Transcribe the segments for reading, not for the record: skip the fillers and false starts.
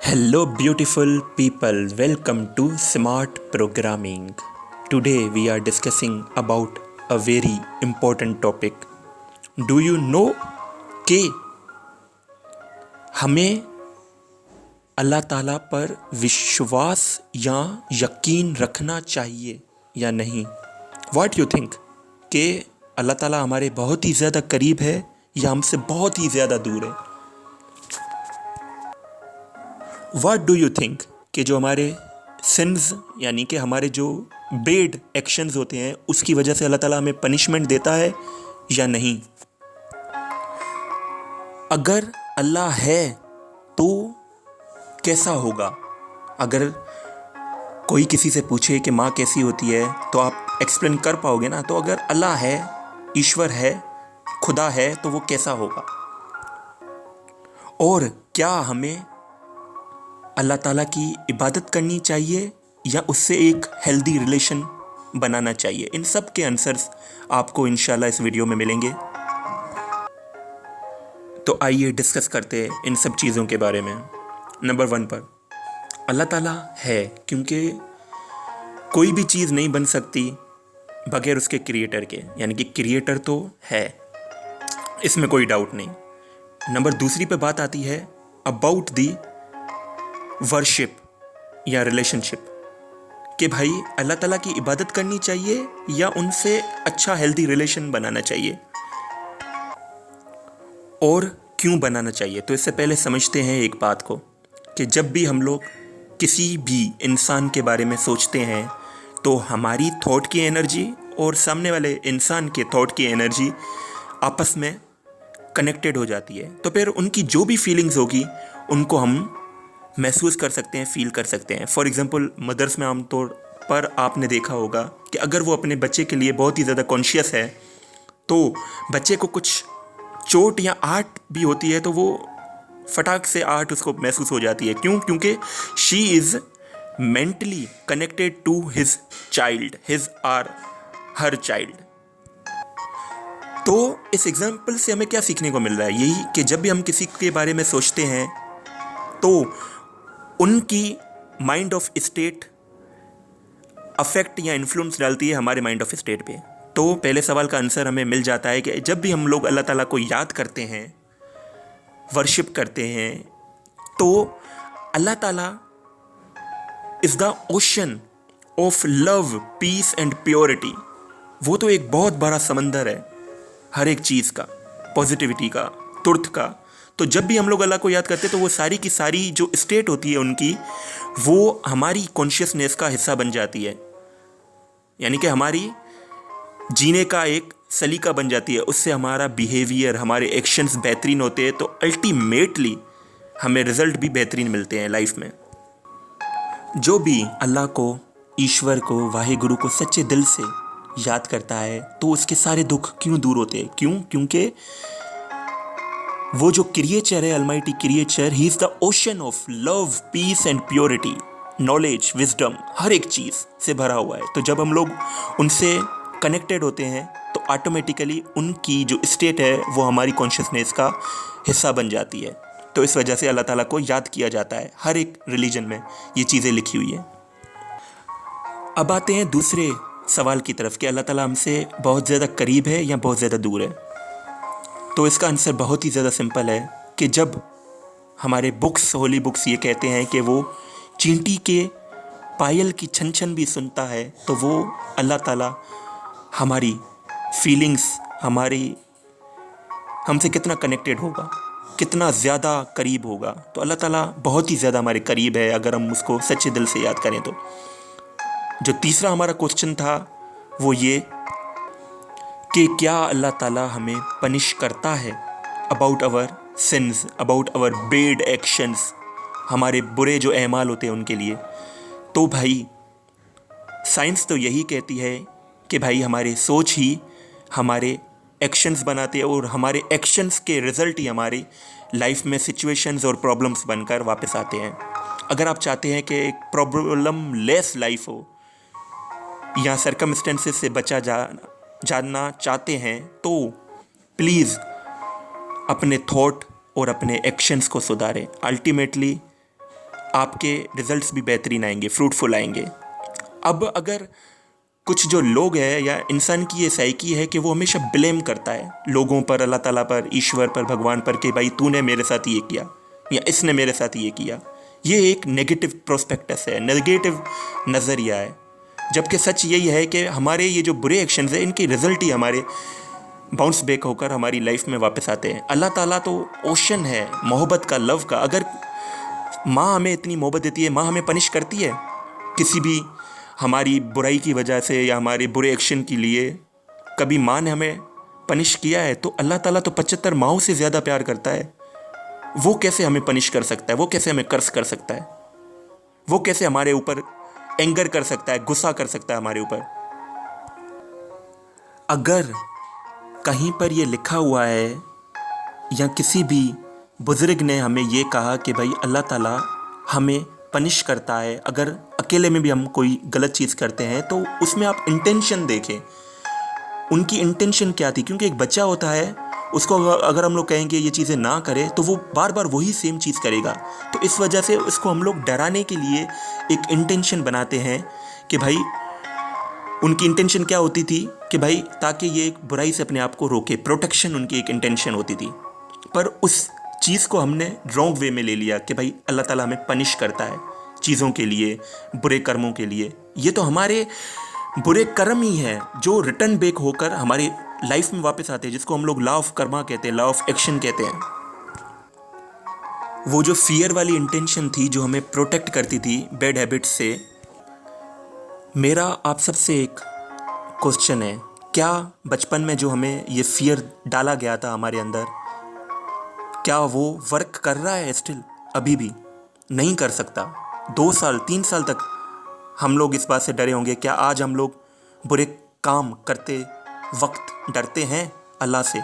Hello, beautiful people. Welcome to Smart Programming. Today we are discussing about a very important topic. Do you know कि हमें अल्लाह ताला पर विश्वास या यकीन रखना चाहिए या नहीं? What you think? कि अल्लाह ताला हमारे बहुत ही ज़्यादा करीब है या हमसे बहुत ही ज़्यादा दूर है? What do you think कि जो हमारे सिंस यानी कि हमारे जो बेड एक्शंस होते हैं उसकी वजह से अल्लाह ताला हमें पनिशमेंट देता है या नहीं? अगर अल्लाह है तो कैसा होगा? अगर कोई किसी से पूछे कि माँ कैसी होती है तो आप एक्सप्लेन कर पाओगे ना? तो अगर अल्लाह है, ईश्वर है, खुदा है तो वो कैसा होगा? और क्या हमें अल्लाह ताला की इबादत करनी चाहिए या उससे एक हेल्दी रिलेशन बनाना चाहिए? इन सब के आंसर्स आपको इंशाल्लाह इस वीडियो में मिलेंगे। तो आइए डिस्कस करते हैं इन सब चीज़ों के बारे में। नंबर 1 पर अल्लाह ताला है, क्योंकि कोई भी चीज़ नहीं बन सकती बगैर उसके क्रिएटर के, यानी कि क्रिएटर तो है, इसमें कोई डाउट नहीं। नंबर 2 पे बात आती है अबाउट दी वर्शिप या रिलेशनशिप, कि भाई अल्लाह ताला की इबादत करनी चाहिए या उनसे अच्छा हेल्दी रिलेशन बनाना चाहिए, और क्यों बनाना चाहिए। तो इससे पहले समझते हैं एक बात को कि जब भी हम लोग किसी भी इंसान के बारे में सोचते हैं तो हमारी थॉट की एनर्जी और सामने वाले इंसान के थॉट की एनर्जी आपस में कनेक्टेड हो जाती है। तो फिर उनकी जो भी फीलिंग्स होगी उनको हम महसूस कर सकते हैं, फील कर सकते हैं। फॉर एग्जांपल मदर्स में आमतौर पर आपने देखा होगा कि अगर वो अपने बच्चे के लिए बहुत ही ज़्यादा कॉन्शियस है तो बच्चे को कुछ चोट या आहट भी होती है तो वो फटाक से आहट उसको महसूस हो जाती है। क्यों? क्योंकि she is mentally connected to his child, his or her child. तो इस एग्जाम्पल से हमें क्या सीखने को मिल रहा है? यही कि जब भी हम किसी के बारे में सोचते हैं तो उनकी माइंड ऑफ स्टेट अफेक्ट या इन्फ्लुएंस डालती है हमारे माइंड ऑफ स्टेट पे। तो पहले सवाल का आंसर हमें मिल जाता है कि जब भी हम लोग अल्लाह ताला को याद करते हैं, वर्शिप करते हैं, तो अल्लाह ताला is the ocean of love, peace and purity. वो तो एक बहुत बड़ा समंदर है हर एक चीज़ का, पॉजिटिविटी का, तुर्थ का। तो जब भी हम लोग अल्लाह को याद करते हैं तो वो सारी की सारी जो स्टेट होती है उनकी, वो हमारी कॉन्शियसनेस का हिस्सा बन जाती है, यानी कि हमारी जीने का एक सलीका बन जाती है। उससे हमारा बिहेवियर, हमारे एक्शंस बेहतरीन होते हैं, तो अल्टीमेटली हमें रिजल्ट भी बेहतरीन मिलते हैं लाइफ में। जो भी अल्लाह को, ईश्वर को, वाहिगुरु को सच्चे दिल से याद करता है तो उसके सारे दुख क्यों दूर होते हैं? क्यों? क्योंकि वो जो क्रिएचर है, almighty creature, he is the ocean of love, peace and purity, knowledge, wisdom, हर एक चीज़ से भरा हुआ है। तो जब हम लोग उनसे कनेक्टेड होते हैं तो ऑटोमेटिकली उनकी जो स्टेट है वो हमारी कॉन्शियसनेस का हिस्सा बन जाती है। तो इस वजह से अल्लाह ताला को याद किया जाता है। हर एक रिलीजन में ये चीज़ें लिखी हुई हैं। अब आते हैं दूसरे सवाल की तरफ कि अल्लाह ताला हमसे बहुत ज़्यादा करीब है या बहुत ज़्यादा दूर है। तो इसका आंसर बहुत ही ज़्यादा सिंपल है कि जब हमारे बुक्स, होली बुक्स ये कहते हैं कि वो चींटी के पायल की छन छन भी सुनता है, तो वो अल्लाह ताला हमारी फीलिंग्स, हमसे कितना कनेक्टेड होगा, कितना ज़्यादा करीब होगा। तो अल्लाह ताला बहुत ही ज़्यादा हमारे करीब है अगर हम उसको सच्चे दिल से याद करें तो। जो तीसरा हमारा क्वेश्चन था वो ये कि क्या अल्लाह ताला हमें पनिश करता है about our sins, about our bad actions, हमारे बुरे जो अमाल होते हैं उनके लिए? तो भाई साइंस तो यही कहती है कि भाई हमारे सोच ही हमारे एक्शंस बनाते हैं और हमारे एक्शंस के रिजल्ट ही हमारी लाइफ में सिचुएशंस और प्रॉब्लम्स बनकर वापस आते हैं। अगर आप चाहते हैं कि एक प्रॉब्लम लेस लाइफ हो या सर्कमस्टेंसेस से जानना चाहते हैं तो प्लीज़ अपने थॉट और अपने एक्शंस को सुधारें। अल्टीमेटली आपके रिजल्ट्स भी बेहतरीन आएंगे, फ्रूटफुल आएंगे। अब अगर कुछ जो लोग हैं या इंसान की ये साइकी है कि वो हमेशा ब्लेम करता है लोगों पर, अल्लाह ताला पर, ईश्वर पर, भगवान पर, कि भाई तूने मेरे साथ ये किया या इसने मेरे साथ ये किया। ये एक नेगेटिव प्रोस्पेक्टस है, नेगेटिव नज़रिया है। जबकि सच यही है कि हमारे ये जो बुरे एक्शंस हैं इनके रिजल्ट ही हमारे बाउंस बैक होकर हमारी लाइफ में वापस आते हैं। अल्लाह ताला तो ओशन है मोहब्बत का, लव का। अगर माँ हमें इतनी मोहब्बत देती है, माँ हमें पनिश करती है किसी भी हमारी बुराई की वजह से या हमारे बुरे एक्शन के लिए, कभी माँ ने हमें पनिश किया है? तो अल्लाह ताला तो 75 माओं से ज़्यादा प्यार करता है। वो कैसे हमें पनिश कर सकता है? वो कैसे हमें कर्स कर सकता है? वो कैसे हमारे ऊपर एंगर कर सकता है, गुस्सा कर सकता है हमारे ऊपर? अगर कहीं पर ये लिखा हुआ है या किसी भी बुजुर्ग ने हमें ये कहा कि भाई अल्लाह ताला हमें पनिश करता है अगर अकेले में भी हम कोई गलत चीज़ करते हैं, तो उसमें आप इंटेंशन देखें, उनकी इंटेंशन क्या थी। क्योंकि एक बच्चा होता है, उसको अगर हम लोग कहेंगे ये चीज़ें ना करे तो वो बार बार वही सेम चीज़ करेगा। तो इस वजह से उसको हम लोग डराने के लिए एक इंटेंशन बनाते हैं कि भाई, उनकी इंटेंशन क्या होती थी कि भाई ताकि ये एक बुराई से अपने आप को रोके, प्रोटेक्शन उनकी एक इंटेंशन होती थी। पर उस चीज़ को हमने रॉन्ग वे में ले लिया कि भाई अल्लाह ताला हमें पनिश करता है चीज़ों के लिए, बुरे कर्मों के लिए। ये तो हमारे बुरे कर्म ही हैं जो रिटर्न बैक होकर हमारी लाइफ में वापस आते हैं, जिसको हम लोग लॉ ऑफ कर्मा कहते हैं, लॉ ऑफ एक्शन कहते हैं। वो जो फियर वाली इंटेंशन थी जो हमें प्रोटेक्ट करती थी बैड हैबिट्स से। मेरा आप सबसे एक क्वेश्चन है, क्या बचपन में जो हमें ये फियर डाला गया था हमारे अंदर, क्या वो वर्क कर रहा है स्टिल? अभी भी नहीं कर सकता। 2 साल 3 साल तक हम लोग इस बात से डरे होंगे। क्या आज हम लोग बुरे काम करते वक्त डरते हैं अल्लाह से?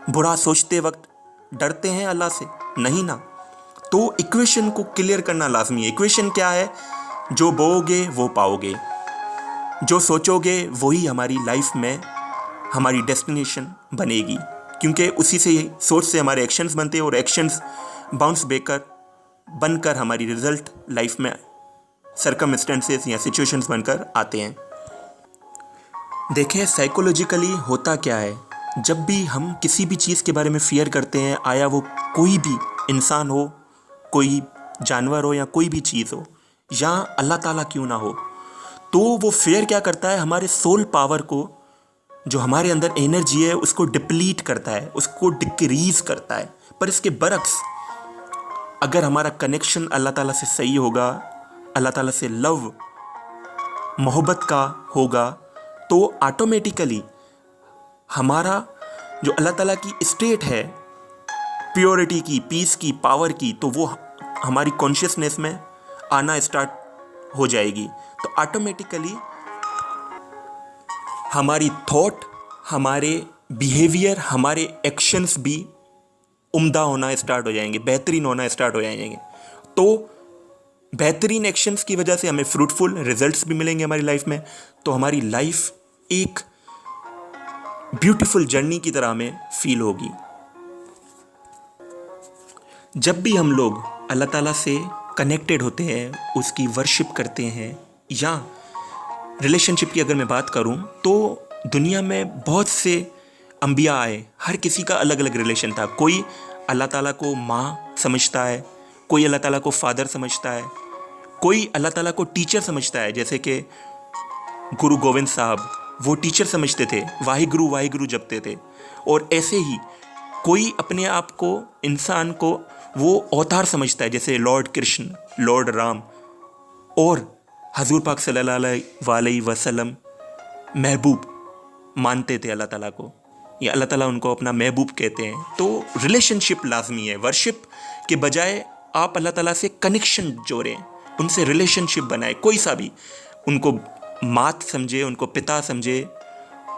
बुरा सोचते वक्त डरते हैं अल्लाह से? नहीं ना। तो इक्वेशन को क्लियर करना लाजमी है। इक्वेशन क्या है? जो बोओगे वो पाओगे, जो सोचोगे वही हमारी लाइफ में हमारी डेस्टिनेशन बनेगी। क्योंकि उसी से, सोच से हमारे एक्शंस बनते हैं और एक्शंस बाउंस बैकर बनकर हमारी रिजल्ट लाइफ में सर्कमस्टेंसेस या सिचुएशंस बनकर आते हैं। देखें साइकोलॉजिकली होता क्या है, जब भी हम किसी भी चीज़ के बारे में फियर करते हैं, आया वो कोई भी इंसान हो, कोई जानवर हो या कोई भी चीज़ हो, या अल्लाह ताला क्यों ना हो, तो वो फियर क्या करता है, हमारे सोल पावर को, जो हमारे अंदर एनर्जी है, उसको डिप्लीट करता है, उसको डिक्रीज करता है। पर इसके बरक्स अगर हमारा कनेक्शन अल्लाह ताला से सही होगा, अल्लाह ताला से लव मोहब्बत का होगा, तो ऑटोमेटिकली हमारा जो अल्लाह ताला की स्टेट है, प्योरिटी की, पीस की, पावर की, तो वो हमारी कॉन्शियसनेस में आना स्टार्ट हो जाएगी। तो ऑटोमेटिकली हमारी थॉट, हमारे बिहेवियर, हमारे एक्शंस भी उम्दा होना स्टार्ट हो जाएंगे, बेहतरीन होना स्टार्ट हो जाएंगे। तो बेहतरीन एक्शंस की वजह से हमें फ्रूटफुल रिजल्ट्स भी मिलेंगे हमारी लाइफ में। तो हमारी लाइफ एक ब्यूटीफुल जर्नी की तरह हमें फील होगी। जब भी हम लोग अल्लाह ताला से कनेक्टेड होते हैं, उसकी वर्शिप करते हैं, या रिलेशनशिप की अगर मैं बात करूं, तो दुनिया में बहुत से अंबिया आए, हर किसी का अलग अलग रिलेशन था। कोई अल्लाह ताला को माँ समझता है, कोई अल्लाह ताला को फादर समझता है, कोई अल्लाह ताला को टीचर समझता है। जैसे कि गुरु गोविंद साहब, वो टीचर समझते थे, वाहिगुरु वाहिगुरु जपते थे। और ऐसे ही कोई अपने आप को, इंसान को वो अवतार समझता है, जैसे लॉर्ड कृष्ण, लॉर्ड राम, और हजूर पाक सल्लल्लाहु अलैहि वसल्लम महबूब मानते थे अल्लाह ताला को, या अल्लाह ताला उनको अपना महबूब कहते हैं। तो रिलेशनशिप लाजमी है। वर्शिप के बजाय आप अल्लाह ताला से कनेक्शन जोड़ें, उनसे रिलेशनशिप बनाए। कोई सा भी, उनको मात समझे, उनको पिता समझे,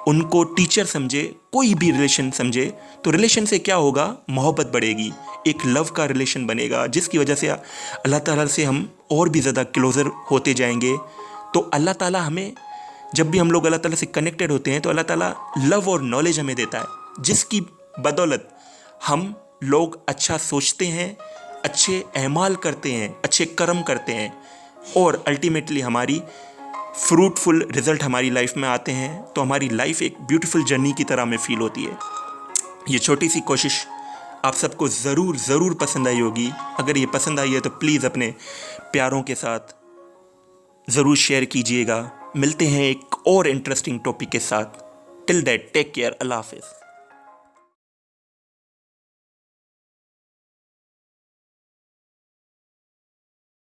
उनको टीचर समझे, कोई भी रिलेशन समझे, तो रिलेशन से क्या होगा, मोहब्बत बढ़ेगी, एक लव का रिलेशन बनेगा, जिसकी वजह से अल्लाह ताला से हम और भी ज़्यादा क्लोज़र होते जाएंगे। तो अल्लाह ताला हमें, जब भी हम लोग अल्लाह ताला से कनेक्टेड होते हैं, तो अल्लाह ताला लव और नॉलेज हमें देता है, जिसकी बदौलत हम लोग अच्छा सोचते हैं, अच्छे अमाल करते हैं, अच्छे कर्म करते हैं और अल्टीमेटली हमारी फ्रूटफुल रिजल्ट हमारी लाइफ में आते हैं, तो हमारी लाइफ एक ब्यूटीफुल जर्नी की तरह हमें फील होती है। ये छोटी सी कोशिश आप सबको ज़रूर पसंद आई होगी। अगर ये पसंद आई है तो प्लीज़ अपने प्यारों के साथ ज़रूर शेयर कीजिएगा। मिलते हैं एक और इंटरेस्टिंग टॉपिक के साथ। टिल दैट टेक केयर, अल्लाह हाफिज़।